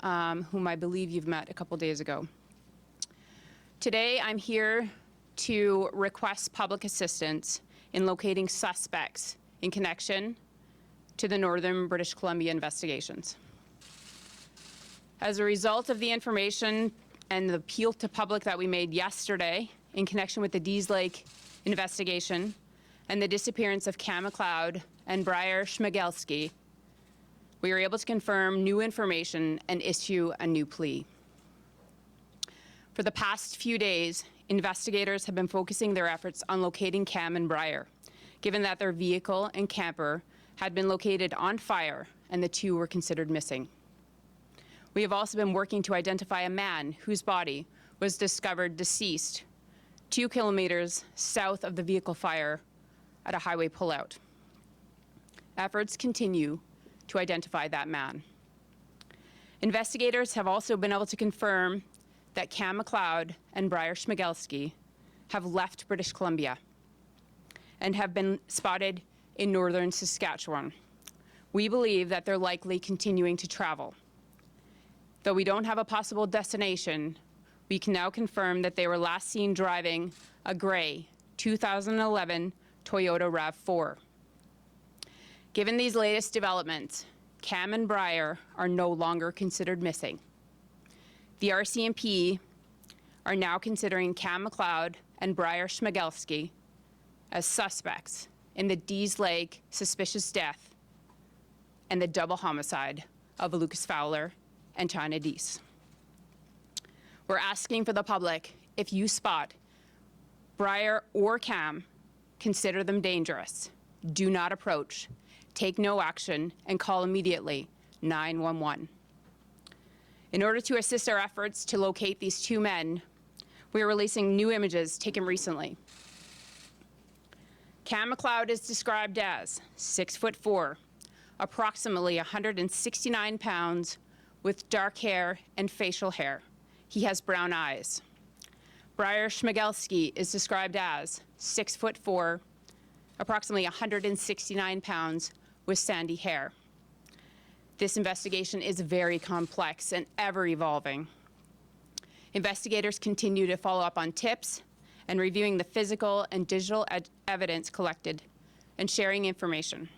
whom I believe you've met a couple days ago. Today, I'm here to request public assistance in locating suspects in connection to the Northern British Columbia investigations. As a result of the information and the appeal to public that we made yesterday in connection with the Dease Lake investigation and the disappearance of Cam McLeod and Bryer Schmegelsky, we were able to confirm new information and issue a new plea. For the past few days, investigators have been focusing their efforts on locating Cam and Bryer, given that their vehicle and camper had been located on fire and the two were considered missing. We have also been working to identify a man whose body was discovered deceased 2 kilometers south of the vehicle fire at a highway pullout. Efforts continue to identify that man. Investigators have also been able to confirm that Cam McLeod and Bryer Schmegelsky have left British Columbia and have been spotted in northern Saskatchewan. We believe that they're likely continuing to travel. Though we don't have a possible destination, we can now confirm that they were last seen driving a gray 2011 Toyota RAV4. Given these latest developments, Cam and Bryer are no longer considered missing. The RCMP are now considering Cam McLeod and Bryer Schmegelsky as suspects in the Dease Lake suspicious death and the double homicide of Lucas Fowler and China Dease. We're asking for the public, if you spot Bryer or Cam, consider them dangerous. Do not approach, take no action, and call immediately 911. In order to assist our efforts to locate these two men, we are releasing new images taken recently. Cam McLeod is described as 6'4", approximately 169 pounds, with dark hair and facial hair. He has brown eyes. Bryer Schmegelsky is described as 6'4", approximately 169 pounds, with sandy hair. This investigation is very complex and ever evolving. Investigators continue to follow up on tips and reviewing the physical and digital evidence collected and sharing information.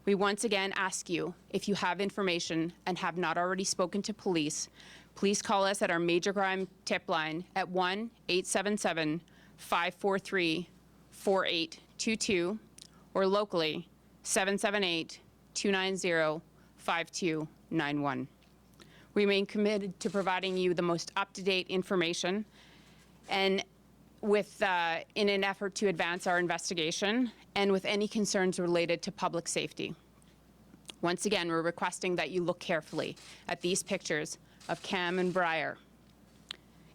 We once again ask you, if you have information and have not already spoken to police, please call us at our major crime tip line at 1-877-543-4822 or locally 778-290-5291. We remain committed to providing you the most up-to-date information and in an effort to advance our investigation and with any concerns related to public safety. Once again, we're requesting that you look carefully at these pictures of Cam and Bryer.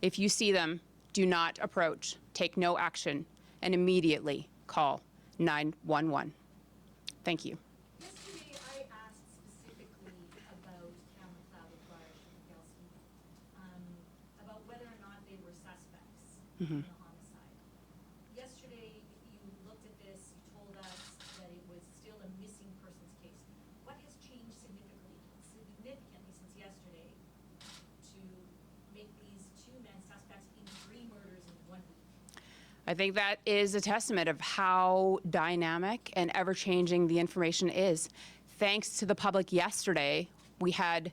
If you see them, do not approach, take no action, and immediately call 911. Thank you. Yesterday, I asked specifically about Cam McLeod and Bryer Schmegelsky, about whether or not they were suspects in the homicide. Yesterday, you looked at this, you told us that it was still a missing persons case. What has changed significantly since yesterday to make these two men suspects in 3 murders in 1 week? I think that is a testament of how dynamic and ever-changing the information is. Thanks to the public yesterday, we had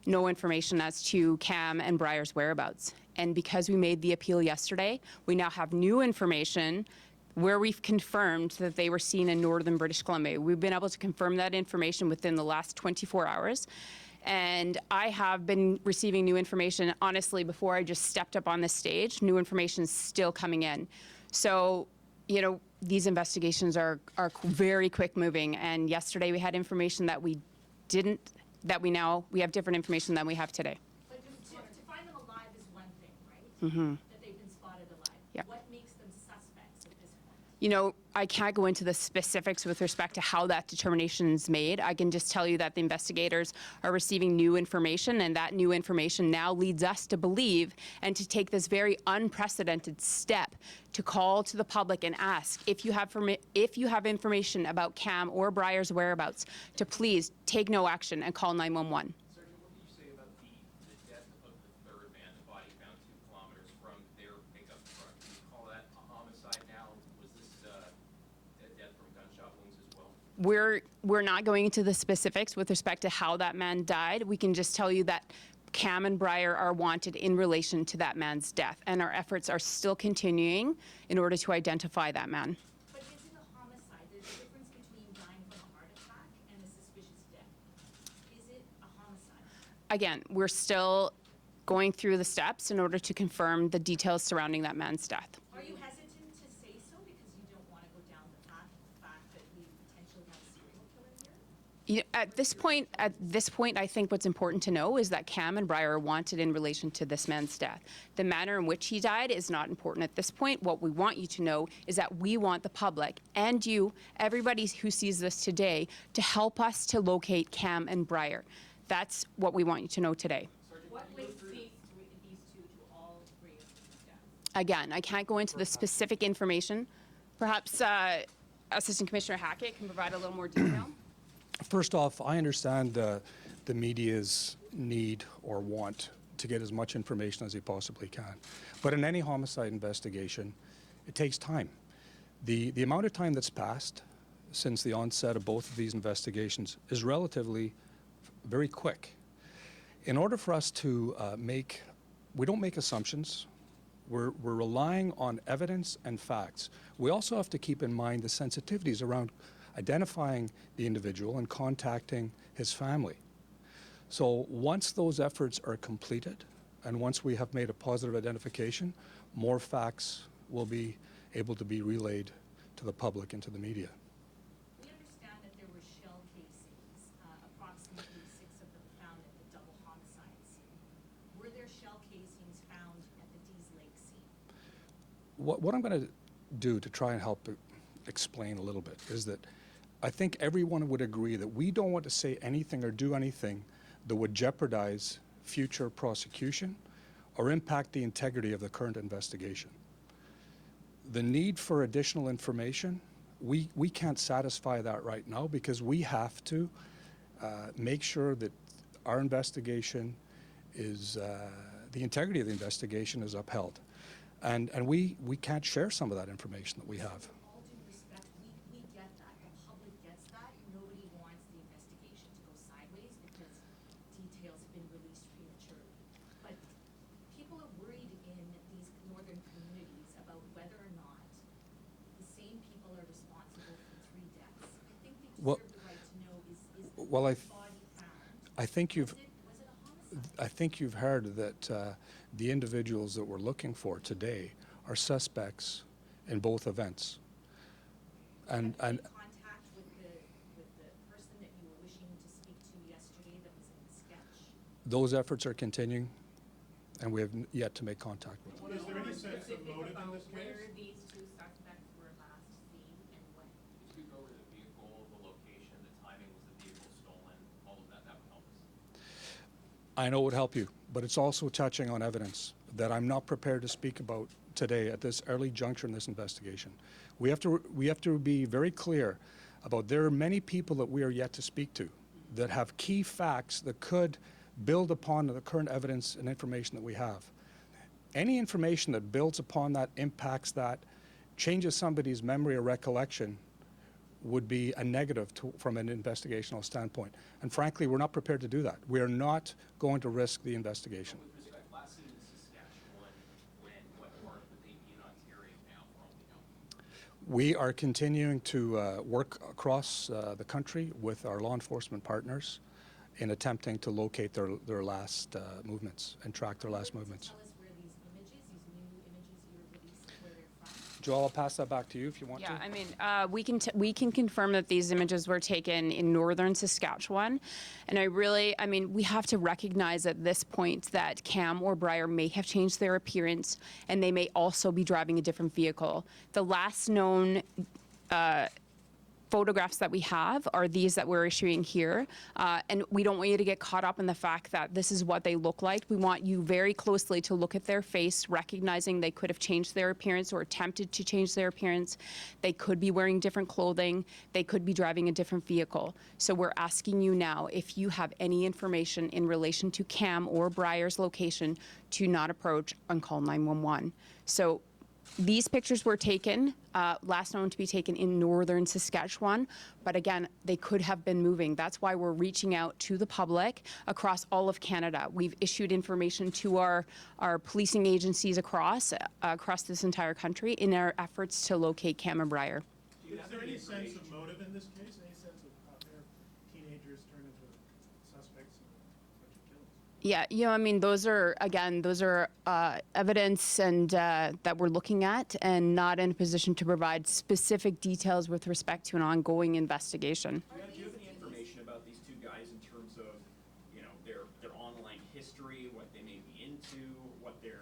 no information as to Cam and Bryer's whereabouts. And because we made the appeal yesterday, we now have new information where we've confirmed that they were seen in northern British Columbia. We've been able to confirm that information within the last 24 hours. And I have been receiving new information, honestly, before I just stepped up on this stage. New information is still coming in. So, you know, these investigations are very quick moving. And yesterday we had information that we didn't, that we have different information than we have today. But to find them alive is one thing, right? Mm-hmm. That they've been spotted alive. Yep. What makes them suspects at this point? You know, I can't go into the specifics with respect to how that determination is made. I can just tell you that the investigators are receiving new information, and that new information now leads us to believe and to take this very unprecedented step to call to the public and ask if you have information about Cam or Bryer's whereabouts to please take no action and call 911. Sergeant, what did you say about the we're not going into the specifics with respect to how that man died. We can just tell you that Cam and Bryer are wanted in relation to that man's death, and our efforts are still continuing in order to identify that man. But is it a homicide? There's a difference between dying from a heart attack and a suspicious death. Is it a homicide? Again, we're still going through the steps in order to confirm the details surrounding that man's death. Are you hesitant to say so because you don't want to go down the path of the fact that we potentially have a serial killer here? At this point, I think what's important to know is that Cam and Bryer are wanted in relation to this man's death. The manner in which he died is not important at this point. What we want you to know is that we want the public and you, everybody who sees this today, to help us to locate Cam and Bryer. That's what we want you to know today. What links these two to all three of these deaths? Again, I can't go into the specific information. Perhaps Assistant Commissioner Hackett can provide a little more detail. First off, I understand the media's need or want to get as much information as they possibly can. But in any homicide investigation, it takes time. The amount of time that's passed since the onset of both of these investigations is relatively very quick. In order for us to we don't make assumptions. We're relying on evidence and facts. We also have to keep in mind the sensitivities around identifying the individual and contacting his family. So once those efforts are completed and once we have made a positive identification, more facts will be able to be relayed to the public and to the media. We understand that there were shell casings, approximately 6 of them found at the double homicide scene. Were there shell casings found at the Dees Lake scene? What I'm going to do to try and help explain a little bit is that I think everyone would agree that we don't want to say anything or do anything that would jeopardize future prosecution or impact the integrity of the current investigation. The need for additional information, we can't satisfy that right now because we have to make sure that our investigation is, the integrity of the investigation is upheld. And we can't share some of that information that we have. All due respect, we get that. The public gets that. Nobody wants the investigation to go sideways because details have been released prematurely. But people are worried in these northern communities about whether or not the same people are responsible for 3 deaths. I think they deserve the right to know is the body found. I think you've. Was it a homicide? I think you've heard that the individuals that we're looking for today are suspects in both events. And contact with the person that you were wishing to speak to yesterday that was in the sketch? those efforts are continuing, and we have yet to make contact with them. Is there any sense of motive in this Where case? these 2 suspects were last seen and when? If you go over the vehicle, the location, the timing, was the vehicle stolen, all of that, that would help us. I know it would help you, but it's also touching on evidence that I'm not prepared to speak about today at this early juncture in this investigation. We have to be very clear about there are many people that we are yet to speak to that have key facts that could build upon the current evidence and information that we have. Any information that builds upon that, impacts that, changes somebody's memory or recollection would be a negative from an investigational standpoint. And frankly, we're not prepared to do that. We are not going to risk the investigation. With respect, last seen in Saskatchewan, what part would they be in Ontario now, for all we know? We are continuing to work across the country with our law enforcement partners in attempting to locate their last movements and track their last movements. Tell us where these images, these new images you were releasing, where they're from. Joel, I'll pass that back to you if you want Yeah, to. I mean, we can confirm that these images were taken in northern Saskatchewan, and we have to recognize at this point that Cam or Bryer may have changed their appearance, and they may also be driving a different vehicle. The last known photographs that we have are these that we're issuing here, and we don't want you to get caught up in the fact that this is what they look like. We want you very closely to look at their face, recognizing they could have changed their appearance or attempted to change their appearance. They could be wearing different clothing. They could be driving a different vehicle. So we're asking you now, if you have any information in relation to Cam or Bryer's location, to not approach and call 911. So These pictures were taken, last known to be taken in northern Saskatchewan, but again, they could have been moving. That's why we're reaching out to the public across all of Canada. We've issued information to our policing agencies across this entire country in our efforts to locate Cam and Bryer. Is there any sense of motive in this case? Any sense of how their teenagers turn into suspects in a bunch of killings? Yeah, I mean, those are evidence and that we're looking at, and not in a position to provide specific details with respect to an ongoing investigation. Do you have any information about these two guys in terms of, their online history, what they may be into, what their,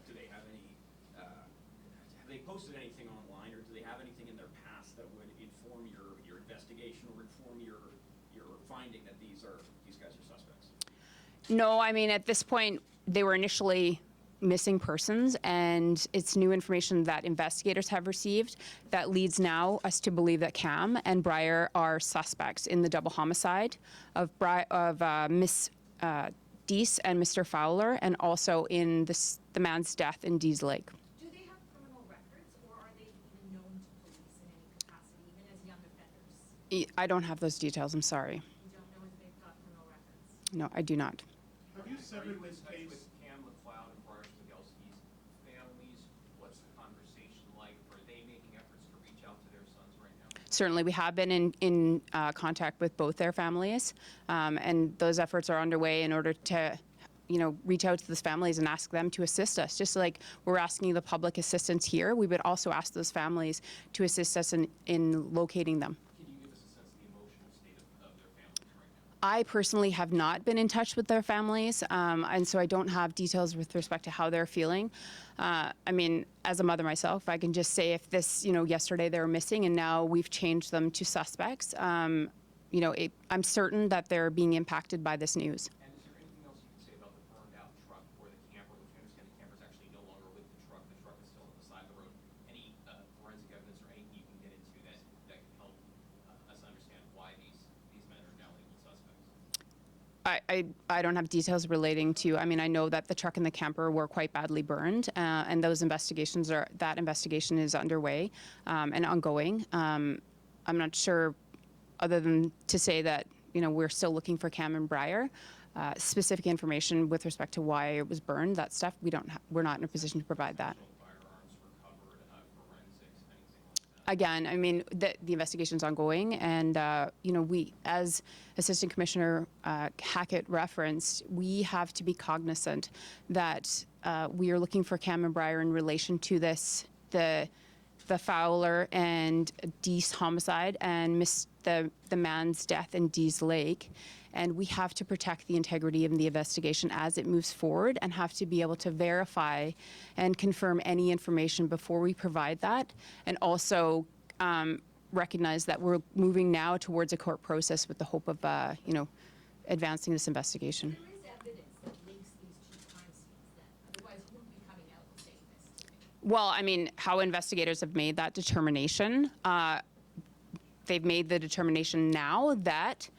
do they have any, have they posted anything online, or do they have anything in their past that would inform your investigation or inform your finding that these guys are suspects? No, I mean, at this point, they were initially missing persons, and it's new information that investigators have received that leads now us to believe that Cam and Bryer are suspects in the double homicide of Miss Deese and Mr. Fowler, and also in the man's death in Dees Lake. Do they have criminal records, or are they even known to police in any capacity, even as young offenders? I don't have those details, I'm sorry. You don't know if they've got criminal records? No, I do not. Have you Are severed you in this touch case? with Cam, McLeod, and Bryer Schmegelsky's families? What's the conversation like? Are they making efforts to reach out to their sons right now? Certainly, we have been in contact with both their families, and those efforts are underway in order to, reach out to those families and ask them to assist us. Just like we're asking the public assistance here, we would also ask those families to assist us in locating them. Can you give us a sense of the emotional state of their families right now? I personally have not been in touch with their families, and so I don't have details with respect to how they're feeling. I mean, as a mother myself, I can just say if this, yesterday they were missing and now we've changed them to suspects, I'm certain that they're being impacted by this news. And is there anything else you can say about the burned out truck or the camper, which I understand the camper's actually no longer with the truck is still on the side of the road? Any forensic evidence or anything you can get into that can help us understand why these men are now labeled suspects? I don't have details relating to, I mean, I know that the truck and the camper were quite badly burned, and that investigation is underway and ongoing. I'm not sure, other than to say that, we're still looking for Cam and Bryer. Specific information with respect to why it was burned, that stuff, we're not in a position to provide that. Firearms recovered, forensics, anything like that? Again, I mean, the investigation's ongoing, and we, as Assistant Commissioner Hackett referenced, we have to be cognizant that we are looking for Cam and Bryer in relation to the Fowler and Deese homicide and the man's death in Dees Lake. And we have to protect the integrity of the investigation as it moves forward, and have to be able to verify and confirm any information before we provide that. And also recognize that we're moving now towards a court process with the hope of, advancing this investigation. There is evidence that links these two crime scenes then, otherwise you wouldn't be coming out and saying this to me. Well, I mean, how investigators have made that determination, they've made the determination now that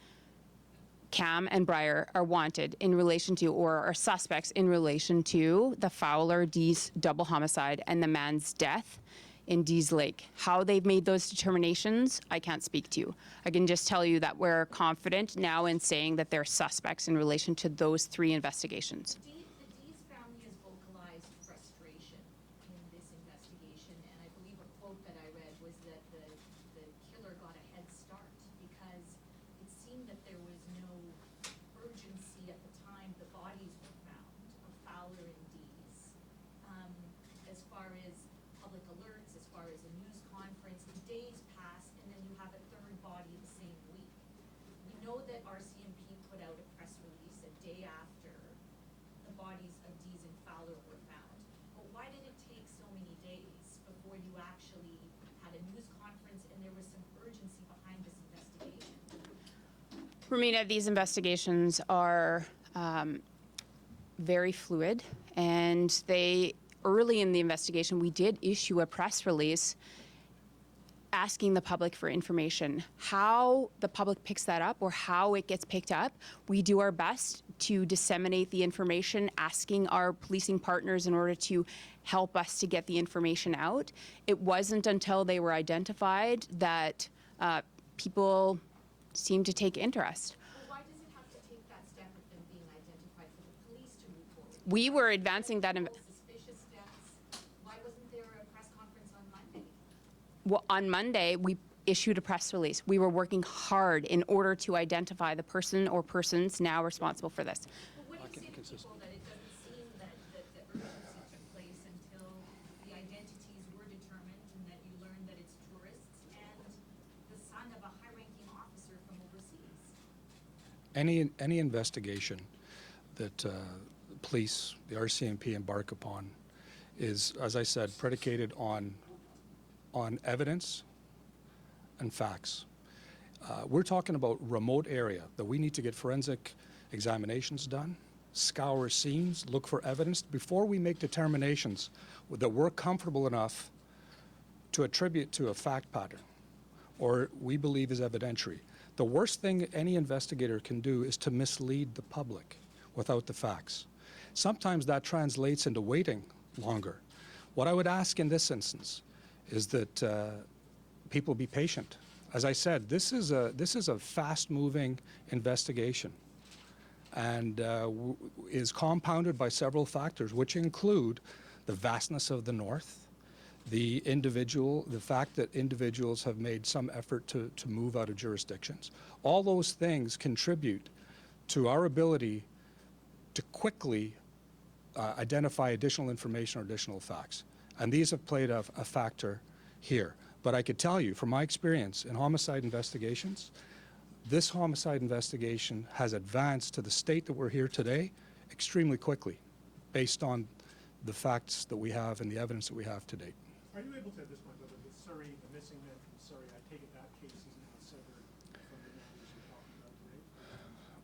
Cam and Bryer are wanted in relation to, or are suspects in relation to, the Fowler Deese double homicide and the man's death in Dees Lake. How they've made those determinations, I can't speak to. I can just tell you that we're confident now in saying that they're suspects in relation to those three investigations. The Deese family has vocalized frustration in this investigation, and I believe a quote that I read was that the killer got a head start because it seemed that there was no urgency at the time the bodies were found of Fowler and Deese. As far as public alerts, as far as a news conference, the days pass and then you have a third body the same week. We know that RCMP put out a press release a day after the bodies of Deese and Fowler were found. But why did it take so many days before you actually had a news conference and there was some urgency behind this investigation? Romina, these investigations are very fluid, and early in the investigation, we did issue a press release asking the public for information. How the public picks that up or how it gets picked up, we do our best to disseminate the information, asking our policing partners in order to help us to get the information out. It wasn't until they were identified that people seemed to take interest. Well, why does it have to take that step of them being identified for the police to move forward? We were advancing that. Suspicious deaths. Why wasn't there a press conference on Monday? Well, on Monday, we issued a press release. We were working hard in order to identify the person or persons now responsible for this. Well, what do you say to people that it doesn't seem that urgency took place until the identities were determined and that you learned that it's tourists and the son of a high-ranking officer from overseas? Any investigation that police, the RCMP, embark upon is, as I said, predicated on evidence and facts. We're talking about remote area that we need to get forensic examinations done, scour scenes, look for evidence before we make determinations that we're comfortable enough to attribute to a fact pattern or we believe is evidentiary. The worst thing any investigator can do is to mislead the public without the facts. Sometimes that translates into waiting longer. What I would ask in this instance is that people be patient. As I said, this is a fast-moving investigation and is compounded by several factors, which include the vastness of the North, the fact that individuals have made some effort to move out of jurisdictions. All those things contribute to our ability to quickly identify additional information or additional facts. And these have played a factor here. But I could tell you, from my experience in homicide investigations, this homicide investigation has advanced to the state that we're here today extremely quickly, based on the facts that we have and the evidence that we have to date. Are you able to, at this point, whether the Surrey, the missing man from Surrey, I take it that case is now severed from the matters you're talking about today?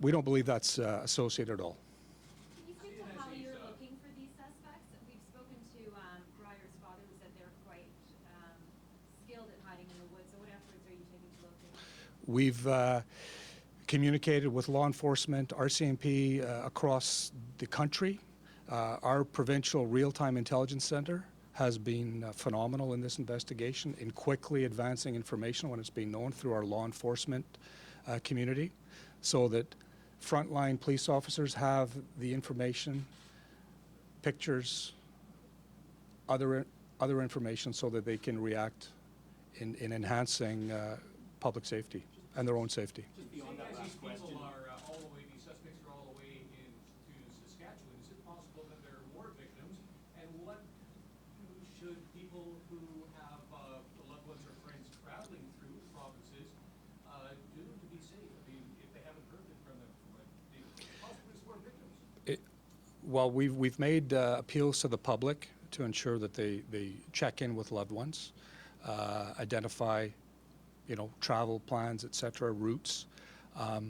We don't believe that's associated at all. Can you speak to how you're looking for these suspects? We've spoken to Bryer's father, who said they're quite skilled at hiding in the woods. So what efforts are you taking to locate them? We've communicated with law enforcement, RCMP across the country. Our provincial real-time intelligence center has been phenomenal in this investigation in quickly advancing information when it's being known through our law enforcement community, so that frontline police officers have the information, pictures, other information, so that they can react in enhancing public safety and their own safety. Just beyond that last question. These people are all the way, these suspects are all the way into Saskatchewan. Is it possible that there are more victims? And what should people who have loved ones or friends traveling through provinces do to be safe? I mean, if they haven't heard it from them, possibly more victims. Well, we've made appeals to the public to ensure that they check in with loved ones, identify, travel plans, etc., routes. I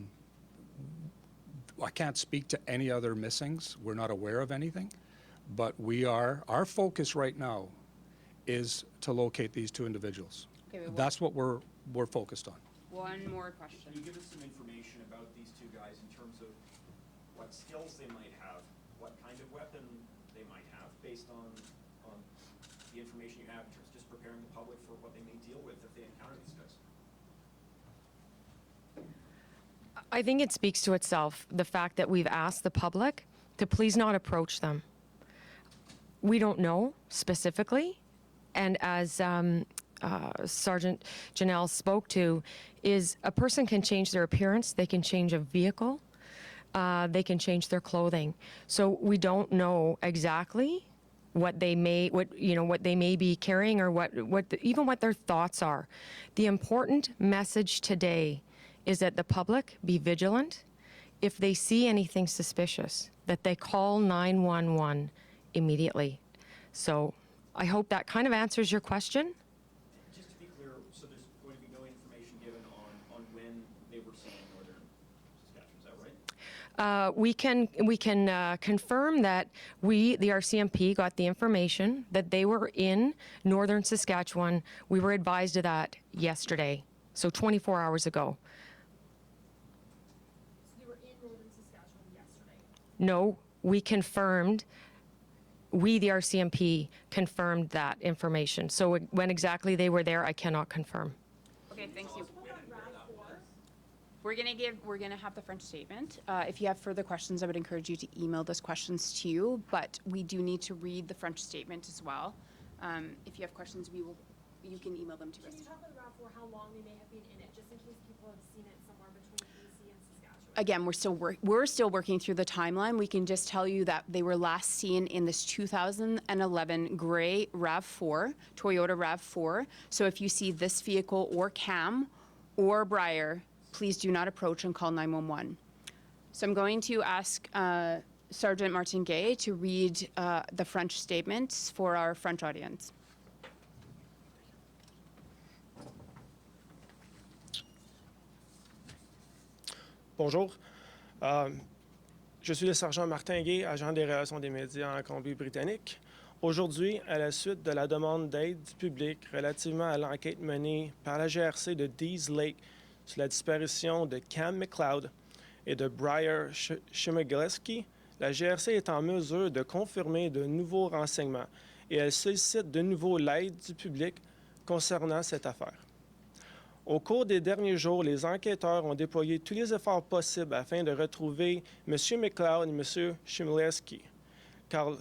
can't speak to any other missings. We're not aware of anything, but our focus right now is to locate these two individuals. Okay, That's what we're focused on. one more question. Can you give us some information about these two guys in terms of what skills they might have, what kind of weapon they might have, based on the information you have in terms of just preparing the public for what they may deal with if they encounter these guys? I think it speaks to itself, the fact that we've asked the public to please not approach them. We don't know specifically, and as Sergeant Janelle spoke to, is a person can change their appearance, they can change a vehicle, they can change their clothing. So we don't know exactly what they may be carrying, or even what their thoughts are. The important message today is that the public be vigilant. If they see anything suspicious, that they call 911 immediately. So I hope that kind of answers your question. Just to be clear, so there's going to be no information given on when they were seen in northern Saskatchewan, is that We can confirm that we, the RCMP, got the information that they were in northern Saskatchewan. We were advised of that yesterday, so 24 hours ago. So they were in northern Saskatchewan yesterday. No, we confirmed, we, the RCMP, confirmed that information. So when exactly they were there, I cannot confirm. Okay, thank you. We're gonna have the French statement. If you have further questions, I would encourage you to email those questions to you, but we do need to read the French statement as well. If you have questions, you can email them to us. Can you talk about RAV4, how long they may have been in it, just in case people have seen it somewhere between BC and Saskatchewan? Again, we're still working through the timeline. We can just tell you that they were last seen in this 2011 gray RAV4, Toyota RAV4. So if you see this vehicle or Cam or Bryer, please do not approach and call 911. So I'm going to ask Sergeant Martin Gay to read the French statements for our French audience. Bonjour. Je suis le sergent Martin Gay, agent des relations des médias en Colombie-Britannique. Aujourd'hui, à la suite de la demande d'aide du public relativement à l'enquête menée par la GRC de Dease Lake sur la disparition de Cam McLeod et de Bryer Schmegelsky, la GRC est en mesure de confirmer de nouveaux renseignements et elle sollicite de nouveau l'aide du public concernant cette affaire. Au cours des derniers jours, les enquêteurs ont déployé tous les efforts possibles afin de retrouver M. McLeod et M. Schmegelsky, car